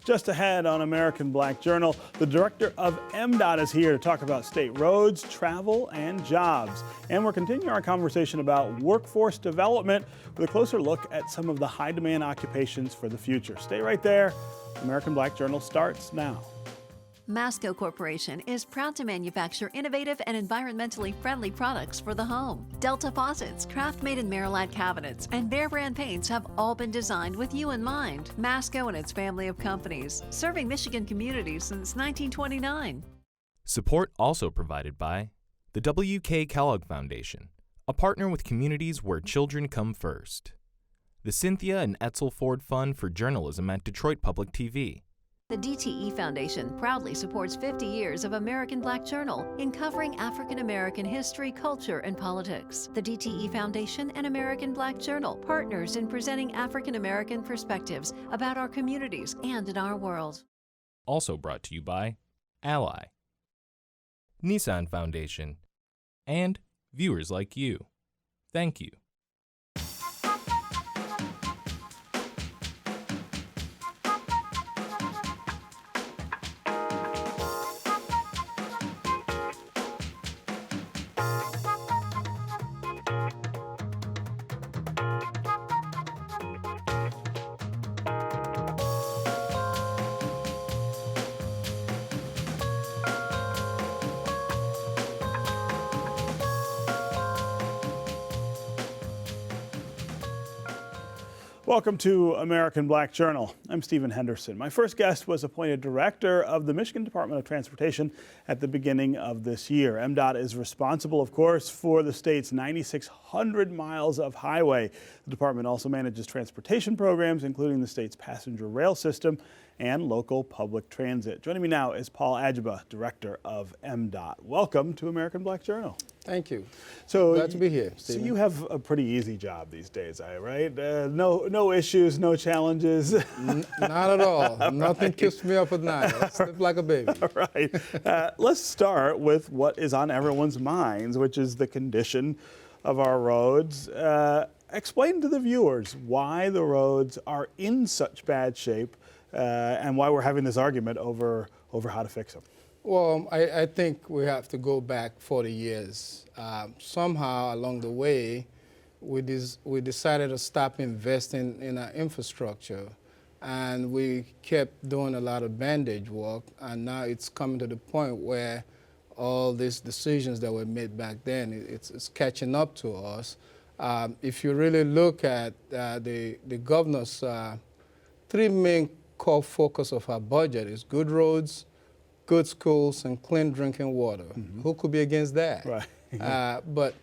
Just ahead on American Black Journal, the director of MDOT is here to talk about state roads, travel, and jobs. And we're continuing our conversation about workforce development with a closer look at some of the high-demand occupations for the future. Stay right there. American Black Journal starts now. MASCO Corporation is proud to manufacture innovative and environmentally friendly products for the home. Delta faucets, craft-made in Merilite cabinets, and Behr brand paints have all been designed with you in mind. MASCO and its family of companies, serving Michigan communities since 1929. Support also provided by the W.K. Kellogg Foundation, a partner with communities where children come first. The Cynthia and Etzel Ford Fund for Journalism at Detroit Public TV. The DTE Foundation proudly supports 50 years of American Black Journal in covering African American history, culture, and politics. The DTE Foundation and American Black Journal, partners in presenting African American perspectives about our communities and in our world. Also brought to you by Ally, NISSAN Foundation, and viewers like you. Thank you. Welcome to American Black Journal. I'm Stephen Henderson. My first guest was appointed director of the Michigan Department of Transportation at the beginning of this year. MDOT is responsible, of course, for the state's 9,600 miles of highway. The department also manages transportation programs, including the state's passenger rail system and local public transit. Joining me now is Paul Ajegba, director of MDOT. Welcome to American Black Journal. Thank you. So glad to be here, Stephen. So you have a pretty easy job these days, right? No issues, no challenges. Not at all. Right. Nothing keeps me up at night. I sleep like a baby. All right. Let's start with what is on everyone's minds, which is the condition of our roads. Explain to the viewers why the roads are in such bad shape and why we're having this argument over how to fix them. Well, I think we have to go back 40 years. Somehow along the way, we decided to stop investing in our infrastructure, and we kept doing a lot of bandage work, and now it's coming to the point where all these decisions that were made back then, it's catching up to us. If you really look at the governor's three main core focus of our budget is good roads, good schools, and clean drinking water. Mm-hmm. Who could be against that? Right. But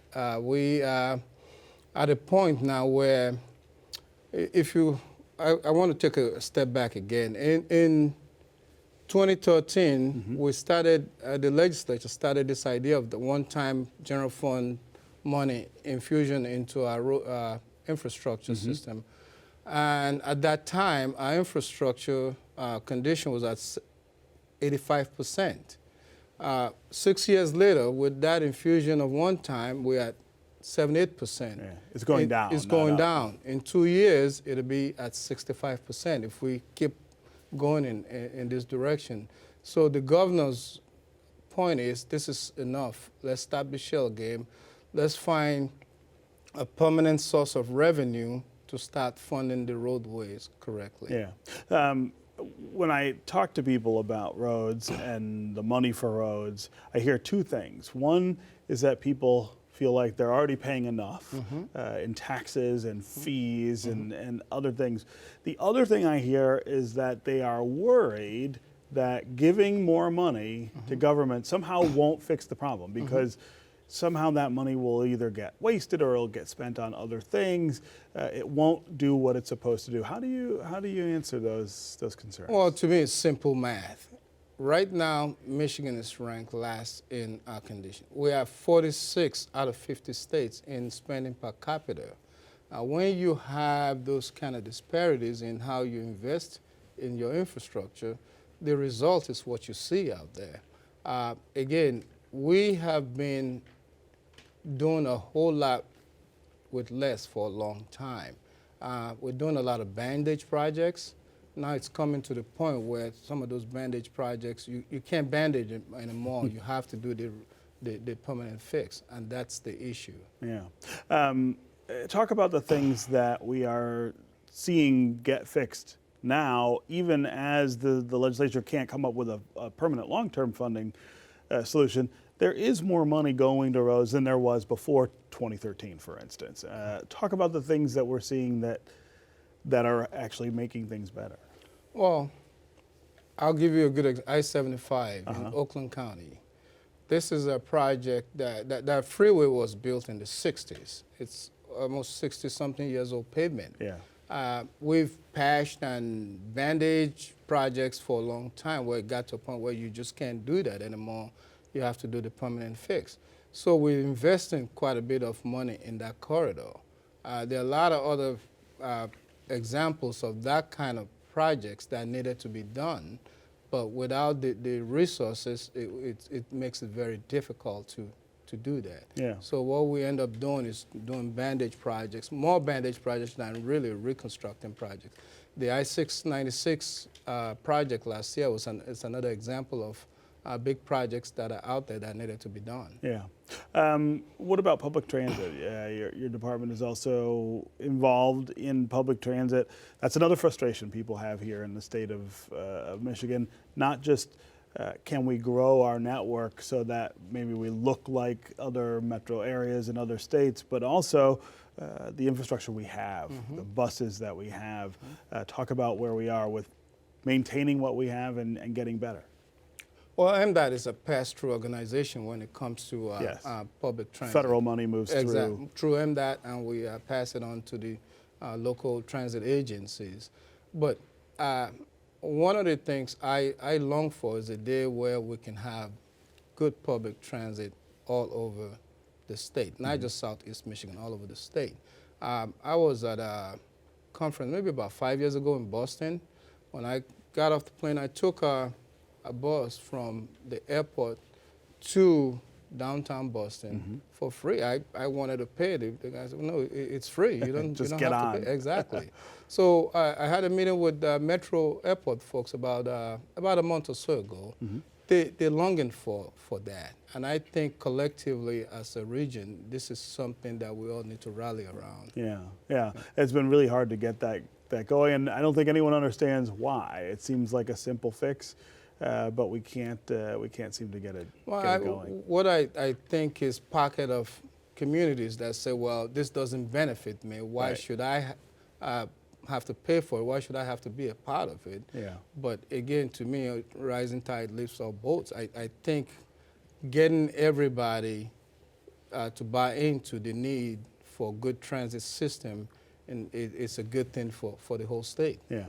we are at a point now where I want to take a step back again. In 2013, mm-hmm. we started, the legislature started this idea of the one-time general fund money infusion into our infrastructure mm-hmm. system. And at that time, our infrastructure condition was at 85%. 6 years later, with that infusion of one time, we're at 78%. Yeah, it's going down. It's going down. In 2 years, it'll be at 65% if we keep going in this direction. So the governor's point is, this is enough. Let's stop the shell game. Let's find a permanent source of revenue to start funding the roadways correctly. Yeah. When I talk to people about roads and the money for roads, I hear two things. One is that people feel like they're already paying enough mm-hmm. In taxes and fees mm-hmm. and other things. The other thing I hear is that they are worried that giving more money mm-hmm. to government somehow won't fix the problem, because mm-hmm. somehow that money will either get wasted or it'll get spent on other things. It won't do what it's supposed to do. How do you answer those concerns? Well, to me, it's simple math. Right now, Michigan is ranked last in our condition. We are 46 out of 50 states in spending per capita. When you have those kind of disparities in how you invest in your infrastructure, the result is what you see out there. Again, we have been doing a whole lot with less for a long time. We're doing a lot of bandage projects. now it's coming to the point where some of those bandage projects, you can't bandage them anymore. You have to do the permanent fix, and that's the issue. Yeah. Talk about the things that we are seeing get fixed now, even as the legislature can't come up with a permanent long-term funding solution. There is more money going to roads than there was before 2013, for instance. Talk about the things that we're seeing that are actually making things better. Well, I'll give you a good example. I-75 in Oakland County. This is a project that freeway was built in the 60s. It's almost 60-something years old pavement. Yeah. We've patched and bandaged projects for a long time where it got to a point where you just can't do that anymore. You have to do the permanent fix. So we're investing quite a bit of money in that corridor. There are a lot of other examples of that kind of projects that needed to be done, but without the resources, it makes it very difficult to do that. Yeah. So what we end up doing is doing bandage projects, more bandage projects than really reconstructing projects. The I-696 project last year is another example of big projects that are out there that needed to be done. Yeah. What about public transit? Your department is also involved in public transit. That's another frustration people have here in the state of Michigan. Not just can we grow our network so that maybe we look like other metro areas in other states, but also the infrastructure we have, the buses that we have. Talk about where we are with maintaining what we have and getting better. Well, MDOT is a pass-through organization when it comes to Yes. public transit. Federal money moves Through MDOT, and we pass it on to the local transit agencies. But one of the things I long for is a day where we can have good public transit all over the state, not just Southeast Michigan, all over the state. I was at a conference maybe about 5 years ago in Boston. When I got off the plane, I took a bus from the airport to downtown Boston for free. I wanted to pay. The guy said, "No, it's free. You don't Just you don't get have on." to pay." Exactly. So I had a meeting with Metro Airport folks about a month or so ago. They're longing for that, and I think collectively as a region, this is something that we all need to rally around. Yeah. It's been really hard to get that going, and I don't think anyone understands why. It seems like a simple fix. But we can't seem to get it going. What I think is pocket of communities that say, well, this doesn't benefit me. Why should I have to pay for it? Why should I have to be a part of it? Yeah. But again, to me, rising tide lifts all boats. I think getting everybody to buy into the need for a good transit system, and it's a good thing for the whole state. Yeah.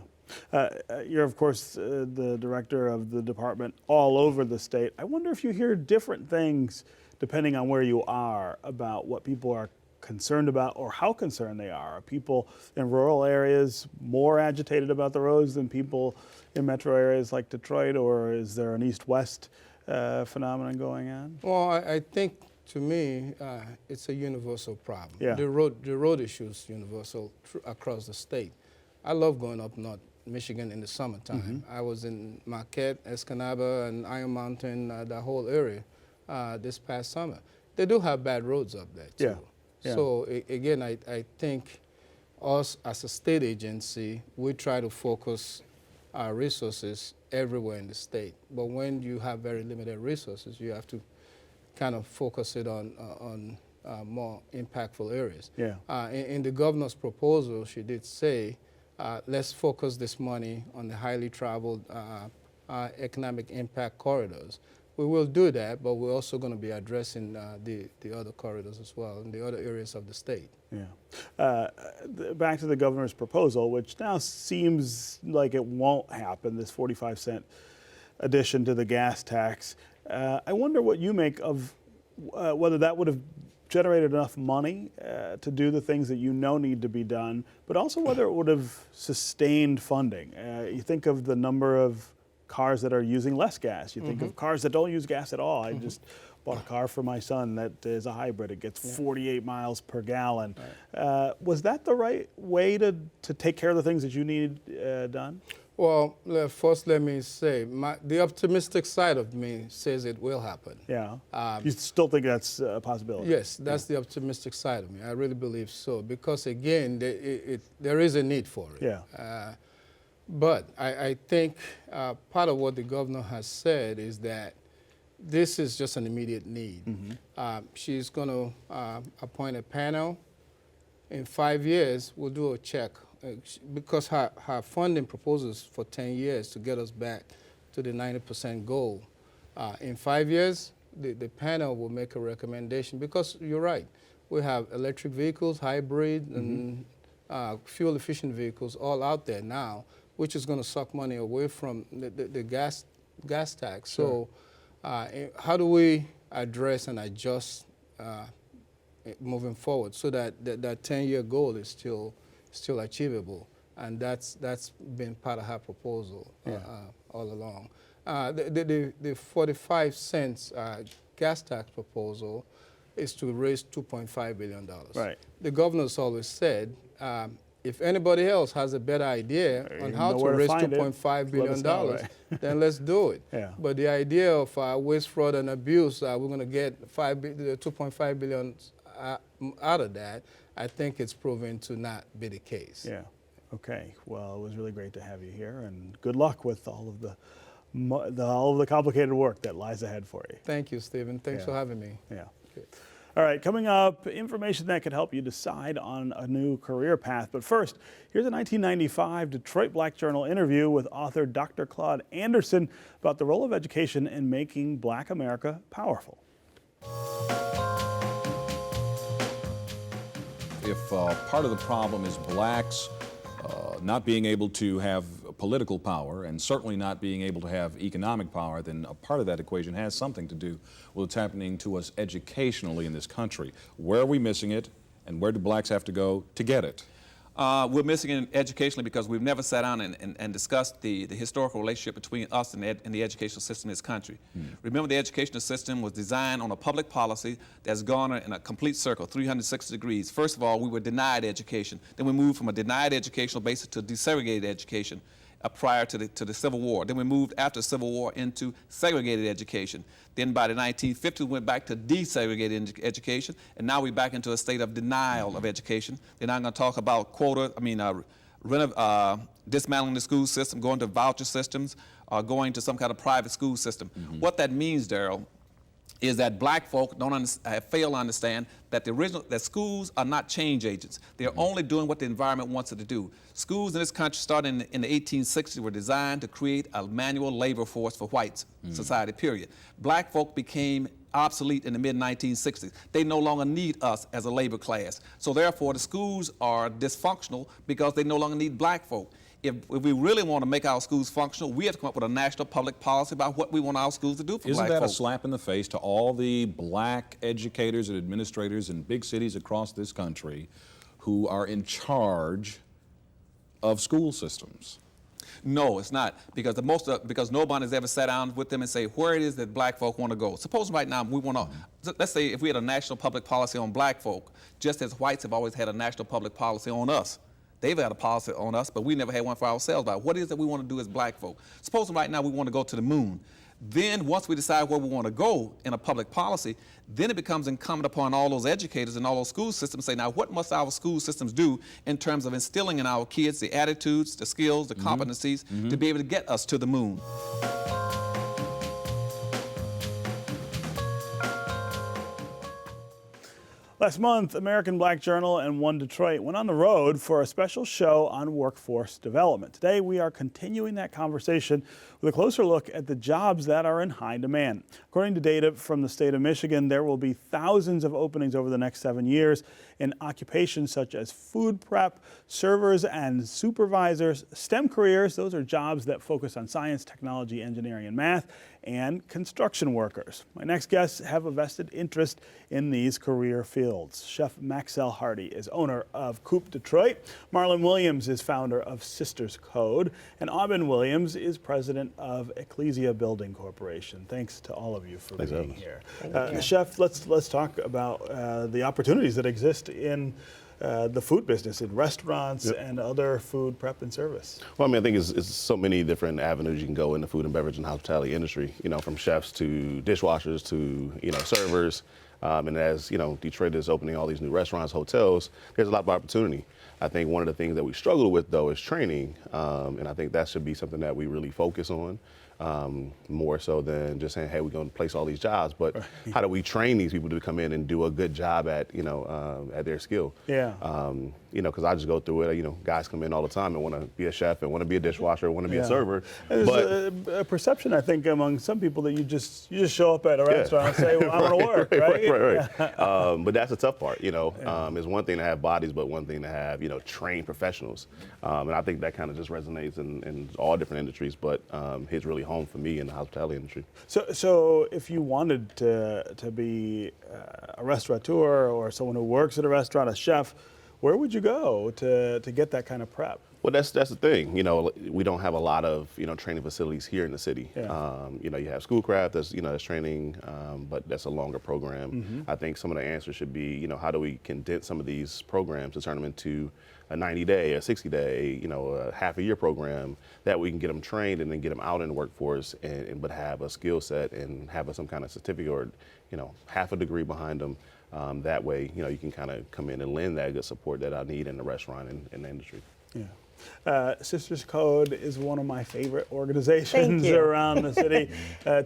You're, of course, the director of the department all over the state. I wonder if you hear different things depending on where you are about what people are concerned about or how concerned they are. Are people in rural areas more agitated about the roads than people in metro areas like Detroit, or is there an east-west phenomenon going on? Well, I think, to me, it's a universal problem. Yeah. The road issue is universal across the state. I love going up north Michigan in the summertime. I was in Marquette, Escanaba, and Iron Mountain, that whole area this past summer. They do have bad roads up there, too. Yeah. So, again, I think us as a state agency, we try to focus our resources everywhere in the state. But when you have very limited resources, you have to kind of focus it on more impactful areas. Yeah. In the governor's proposal, she did say, let's focus this money on the highly traveled economic impact corridors. We will do that, but we're also going to be addressing the other corridors as well in the other areas of the state. Yeah. Back to the governor's proposal, which now seems like it won't happen, this 45-cent addition to the gas tax. I wonder what you make of whether that would have generated enough money to do the things that you know need to be done, but also whether it would have sustained funding. You think of the number of cars that are using less gas. You think of cars that don't use gas at all. I just bought a car for my son that is a hybrid. It gets 48 miles per gallon. Was that the right way to take care of the things that you need done? Well, first let me say, the optimistic side of me says it will happen. Yeah. You still think that's a possibility? Yes, that's the optimistic side of me. I really believe so, because again, there is a need for it. Yeah. But I think part of what the governor has said is that this is just an immediate need. She's going to appoint a panel. In 5 years, we'll do a check, because her funding proposals for 10 years to get us back to the 90% goal. In 5 years, the panel will make a recommendation, because you're right. We have electric vehicles, hybrid, and fuel-efficient vehicles all out there now, which is going to suck money away from the gas tax. Sure. So how do we address and adjust moving forward so that that 10-year goal is still achievable? And that's been part of her proposal all along. The 45 cents gas tax proposal is to raise $2.5 billion. Right. The governor's always said, if anybody else has a better idea on how to raise $2.5 billion, then let's do it. Yeah. But the idea of waste, fraud, and abuse, we're going to get $2.5 billion out of that, I think it's proven to not be the case. Yeah. Okay. Well, it was really great to have you here, and good luck with all of the complicated work that lies ahead for you. Thank you, Stephen. Thanks for having me. Yeah. Okay. All right, coming up, information that could help you decide on a new career path. But first, here's a 1995 Detroit Black Journal interview with author Dr. Claude Anderson about the role of education in making Black America powerful. If part of the problem is blacks not being able to have political power and certainly not being able to have economic power, then a part of that equation has something to do with what's happening to us educationally in this country. Where are we missing it, and where do blacks have to go to get it? We're missing it educationally because we've never sat down and discussed the historical relationship between us and the educational system in this country. Remember, the educational system was designed on a public policy that's gone in a complete circle, 360 degrees. First of all, we were denied education. Then we moved from a denied educational basis to desegregated education prior to the Civil War. Then we moved after the Civil War into segregated education. Then by the 1950s, we went back to desegregated education, and now we're back into a state of denial of education. Then I'm going to talk about dismantling the school system, going to voucher systems, or going to some kind of private school system. What that means, Daryl, is that black folk fail to understand that that schools are not change agents. They're only doing what the environment wants it to do. Schools in this country, starting in the 1860s, were designed to create a manual labor force for white society, period. Black folk became obsolete in the mid-1960s. They no longer need us as a labor class. So therefore, the schools are dysfunctional because they no longer need black folk. If we really want to make our schools functional, we have to come up with a national public policy about what we want our schools to do for black folks. Isn't that a slap in the face to all the black educators and administrators in big cities across this country who are in charge of school systems? No, it's not, because because nobody's ever sat down with them and say where it is that black folk want to go. Suppose right now we want to, let's say if we had a national public policy on black folk, just as whites have always had a national public policy on us. They've had a policy on us, but we never had one for ourselves about what it is that we want to do as black folk. Suppose right now we want to go to the moon. Then once we decide where we want to go in a public policy, then it becomes incumbent upon all those educators and all those school systems to say, now what must our school systems do in terms of instilling in our kids the attitudes, the skills, the competencies to be able to get us to the moon. Last month, American Black Journal and One Detroit went on the road for a special show on workforce development. Today, we are continuing that conversation with a closer look at the jobs that are in high demand. According to data from the state of Michigan, there will be thousands of openings over the next 7 years in occupations such as food prep, servers and supervisors, STEM careers, those are jobs that focus on science, technology, engineering, and math, and construction workers. My next guests have a vested interest in these career fields. Chef Maxell Hardy is owner of Coop Detroit. Marlon Williams is founder of Sisters Code. And Aubin Williams is president of Ecclesia Building Corporation. Thanks to all of you for being here. Chef, let's talk about the opportunities that exist in the food business in restaurants and other food prep and service? Well, I mean, I think it's so many different avenues you can go in the food and beverage and hospitality industry, you know, from chefs to dishwashers to, you know, servers. And as, you know, Detroit is opening all these new restaurants, hotels, there's a lot of opportunity. I think one of the things that we struggle with, though, is training. And I think that should be something that we really focus on. More so than just saying, hey, we're going to place all these jobs, but how do we train these people to come in and do a good job at, you know, at their skill? Yeah. You know, because I just go through it, you know, guys come in all the time and want to be a chef and want to be a dishwasher, want to be a server. There's a perception, I think, among some people that you just show up at a restaurant and say, well, I want to work, right? But that's the tough part, you know. It's one thing to have bodies, but one thing to have, you know, trained professionals. And I think that kind of just resonates in all different industries, but hits really home for me in the hospitality industry. So if you wanted to be a restaurateur or someone who works at a restaurant, a chef, where would you go to get that kind of prep? Well, that's the thing. You know, we don't have a lot of, you know, training facilities here in the city. Yeah. You know, you have Schoolcraft, that's, you know, that's training, but that's a longer program. I think some of the answers should be, you know, how do we condense some of these programs to turn them into a 90-day, a 60-day, you know, a half a year program that we can get them trained and then get them out in the workforce, but have a skill set and have some kind of certificate or, you know, half a degree behind them. That way, you know, you can kind of come in and lend that good support that I need in the restaurant and in the industry. Yeah. Sisters Code is one of my favorite organizations around the city.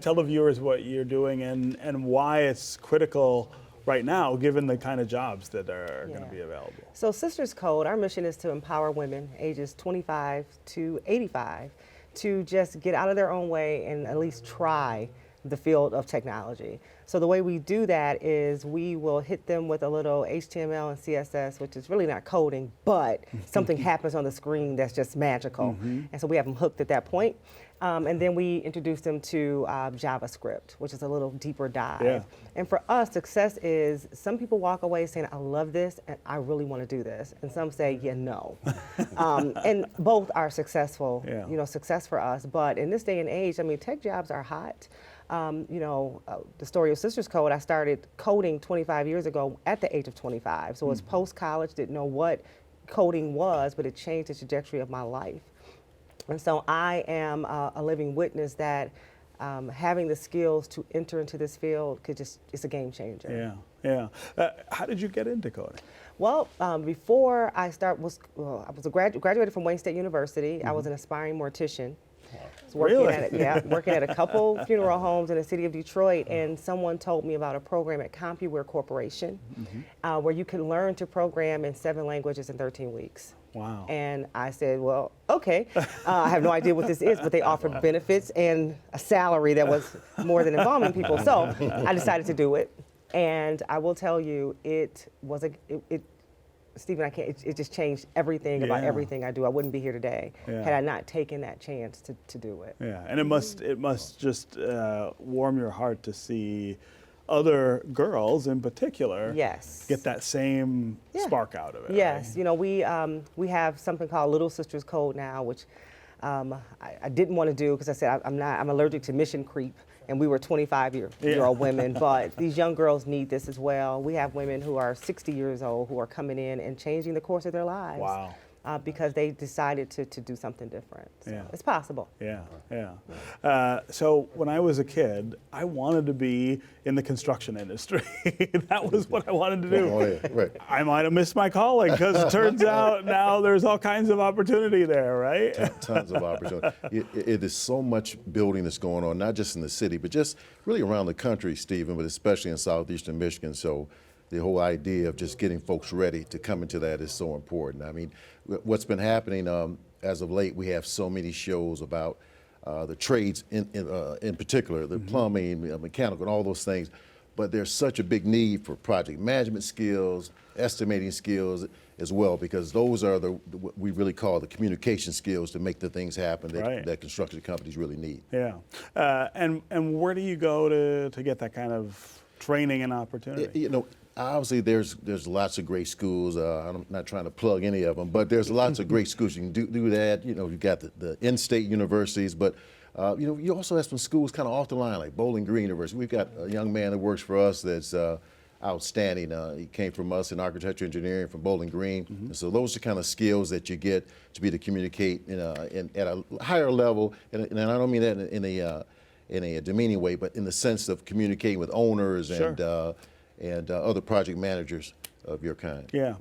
Tell the viewers what you're doing and why it's critical right now, given the kind of jobs that are going to be available. So Sisters Code, our mission is to empower women ages 25 to 85 to just get out of their own way and at least try the field of technology. So the way we do that is we will hit them with a little HTML and CSS, which is really not coding, but something happens on the screen that's just magical. And so we have them hooked at that point. And then we introduce them to JavaScript, which is a little deeper dive. Yeah. And for us, success is some people walk away saying, I love this and I really want to do this. And some say, yeah, no. And both are successful, you know, success for us. But in this day and age, I mean, tech jobs are hot. You know, the story of Sisters Code, I started coding 25 years ago at the age of 25. So it was post-college, didn't know what coding was, but it changed the trajectory of my life. And so I am a living witness that having the skills to enter into this field it's a game changer. How did you get into coding? Well, before I graduated from Wayne State University. I was an aspiring mortician. Working at a couple funeral homes in the city of Detroit, and someone told me about a program at CompuWare Corporation where you can learn to program in 7 languages in 13 weeks. Wow. And I said, well, okay. I have no idea what this is, but they offered benefits and a salary that was more than involving people. So I decided to do it. And I will tell you, Stephen, it just changed everything about everything I do. I wouldn't be here today had I not taken that chance to do it. Yeah, and it must just warm your heart to see other girls in particular get that same spark out of it. Yes, right? you know, we have something called Little Sisters Code now, which I didn't want to do because I said I'm allergic to mission creep. And we were 25-year-old women, but these young girls need this as well. We have women who are 60 years old who are coming in and changing the course of their lives. Wow. Because they decided to do something different. So it's possible. So when I was a kid, I wanted to be in the construction industry. That was what I wanted to do. Oh, yeah, right. I might have missed my calling because it turns out now there's all kinds of opportunity there, right? Tons of opportunity. It is so much building that's going on, not just in the city, but just really around the country, Stephen, but especially in southeastern Michigan. So the whole idea of just getting folks ready to come into that is so important. I mean, what's been happening as of late, we have so many shows about the trades in particular, the plumbing, mechanical, and all those things. But there's such a big need for project management skills, estimating skills as well, because those are what we really call the communication skills to make the things happen that construction companies really need. Yeah. And where do you go to get that kind of training and opportunity? You know, obviously there's lots of great schools. I'm not trying to plug any of them, but there's lots of great schools. You can do that. You know, you've got the in-state universities, but you know, you also have some schools kind of off the line, like Bowling Green University. We've got a young man that works for us that's outstanding. He came from us in architecture engineering from Bowling Green. And so those are kind of skills that you get to be able to communicate at a higher level. And I don't mean that in a demeaning way, but in the sense of communicating with owners and other project managers of your kind. Yeah.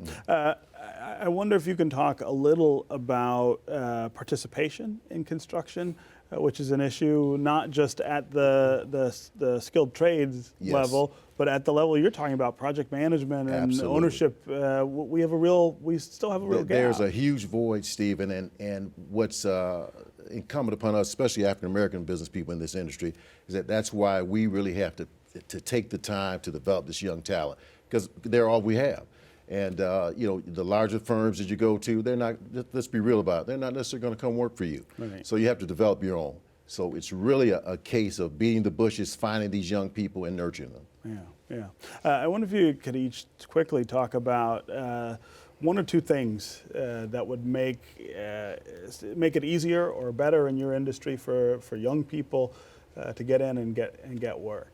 I wonder if you can talk a little about participation in construction, which is an issue not just at the skilled trades level, but at the level you're talking about, project management and ownership. We still have a real gap. There's a huge void, Stephen, and what's incumbent upon us, especially African American business people in this industry, is that's why we really have to take the time to develop this young talent, because they're all we have. And the larger firms that you go to, they're not, let's be real about it, they're not necessarily going to come work for you. Right. So you have to develop your own. So it's really a case of beating the bushes, finding these young people and nurturing them. Yeah. I wonder if you could each quickly talk about one or two things that would make it easier or better in your industry for young people to get in and get work.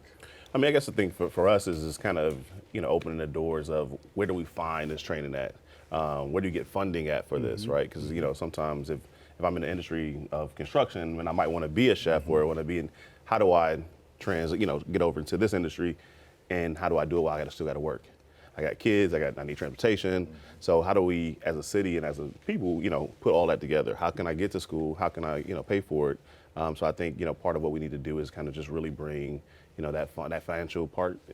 I mean, I guess the thing for us is kind of, opening the doors of where do we find this training at? Where do you get funding at for this, right? Because, sometimes if I'm in the industry of construction and I might want to be a chef or want to be in, how do I get over into this industry, and how do I do it while I still got to work? I got kids, I need transportation. So how do we, as a city and as a people, put all that together? How can I get to school? How can I, pay for it? So I think, part of what we need to do is kind of just really bring, that financial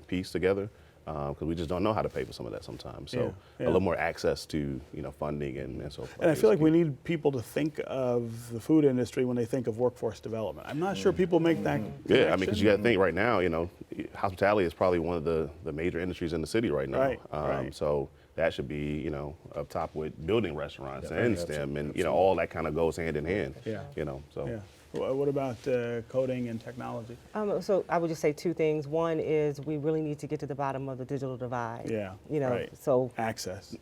piece together, because we just don't know how to pay for some of that sometimes. So a little more access to, funding and so forth. And I feel like we need people to think of the food industry when they think of workforce development. I'm not sure people make that connection. Yeah, I mean, because you got to think right now, hospitality is probably one of the major industries in the city right now. Right. So that should be, up top with building restaurants and STEM, and all that kind of goes hand in hand. Yeah. So. Yeah. What about coding and technology? So I would just say two things. One is we really need to get to the bottom of the digital divide. Yeah. Right. So access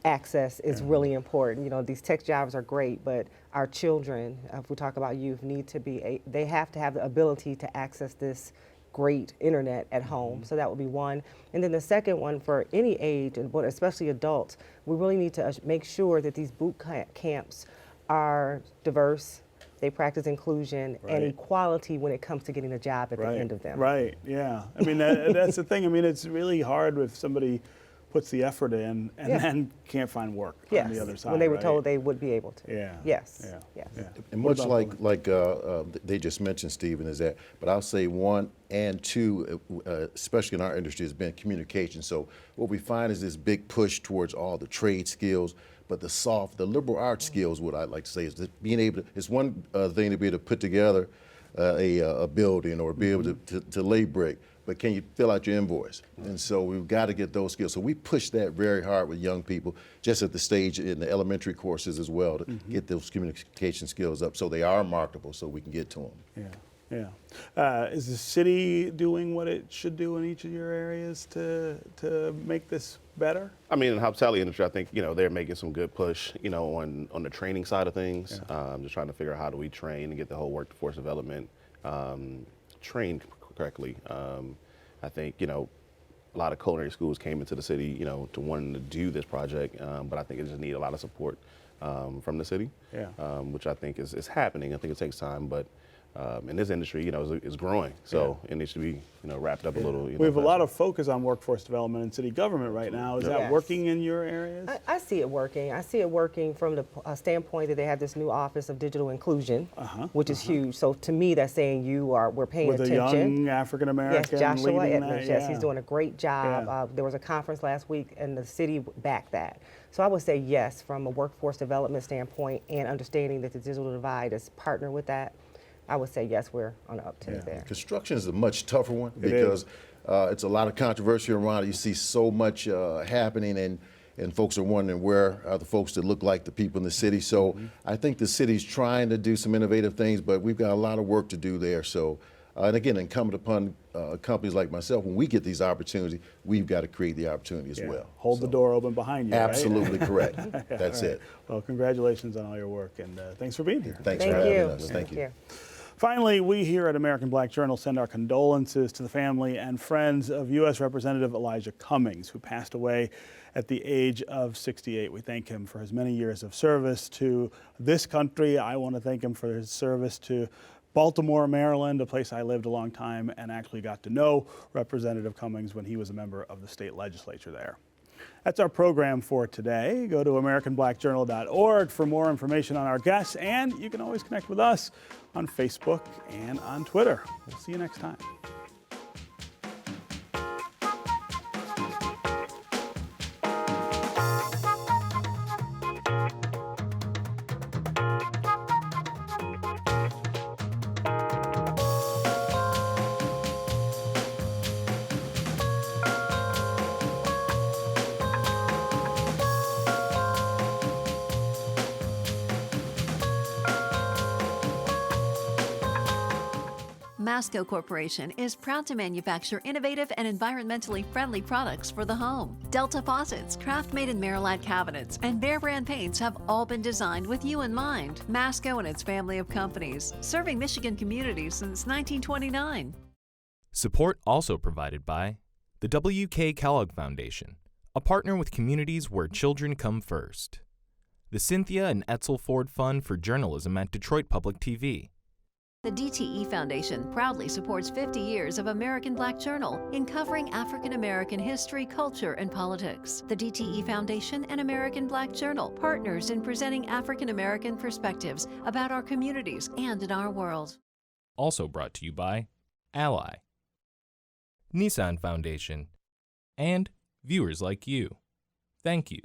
is really important. These tech jobs are great, but our children, if we talk about youth, they have to have the ability to access this great internet at home. So that would be one. And then the second one, for any age, but especially adults, we really need to make sure that these boot camps are diverse. They practice inclusion and equality when it comes to getting a job at the end of them. Right, yeah. I mean, that's the thing. I mean, it's really hard if somebody puts the effort in and then can't find work on the other side. When they were told they would be able to. Yeah. Yes. Yeah. And much like they just mentioned, Stephen, is that, but I'll say one and two, especially in our industry, has been communication. So what we find is this big push towards all the trade skills, but the liberal arts skills, what I'd like to say is that being able to, it's one thing to be able to put together a building or be able to lay brick, but can you fill out your invoice? And so we've got to get those skills. So we push that very hard with young people, just at the stage in the elementary courses as well, to get those communication skills up so they are marketable so we can get to them. Yeah. Is the city doing what it should do in each of your areas to make this better? I mean, in the hospitality industry, I think, they're making some good push, on the training side of things. Just trying to figure out how do we train and get the whole workforce development trained correctly. I think, a lot of culinary schools came into the city, to wanting to do this project, but I think it just needs a lot of support from the city, which I think is happening. I think it takes time, but in this industry, is growing, so it needs to be, wrapped up a little. We have a lot of focus on workforce development in city government right now. Is that working in your areas? I see it working. I see it working from the standpoint that they have this new Office of Digital Inclusion, which is huge. So to me, that's saying we're paying attention. With a young African American Joshua leading Edmonds, that. he's doing a great job. There was a conference last week, and the city backed that. So I would say yes, from a workforce development standpoint and understanding that the digital divide is partnered with that. I would say yes, we're on an uptick there. Construction is a much tougher one because it's a lot of controversy around it. You see so much happening, and folks are wondering where are the folks that look like the people in the city. So I think the city's trying to do some innovative things, but we've got a lot of work to do there. So, and again, incumbent upon companies like myself, when we get these opportunities, we've got to create the opportunity as well. Hold the door open behind you. Absolutely correct. That's it. Well, congratulations on all your work, and thanks for being here. Thanks for having us. Thank you. Finally, we here at American Black Journal send our condolences to the family and friends of U.S. Representative Elijah Cummings, who passed away at the age of 68. We thank him for his many years of service to this country. I want to thank him for his service to Baltimore, Maryland, a place I lived a long time and actually got to know Representative Cummings when he was a member of the state legislature there. That's our program for today. Go to AmericanBlackJournal.org for more information on our guests, and you can always connect with us on Facebook and on Twitter. We'll see you next time. MASCO Corporation is proud to manufacture innovative and environmentally friendly products for the home. Delta faucets, craft-made in Merillat cabinets, and Behr brand paints have all been designed with you in mind. MASCO and its family of companies, serving Michigan communities since 1929. Support also provided by the W.K. Kellogg Foundation, a partner with communities where children come first. The Cynthia and Etzel Ford Fund for Journalism at Detroit Public TV. The DTE Foundation proudly supports 50 years of American Black Journal in covering African American history, culture, and politics. The DTE Foundation and American Black Journal, partners in presenting African American perspectives about our communities and in our world. Also brought to you by Ally, NISSAN Foundation, and viewers like you. Thank you.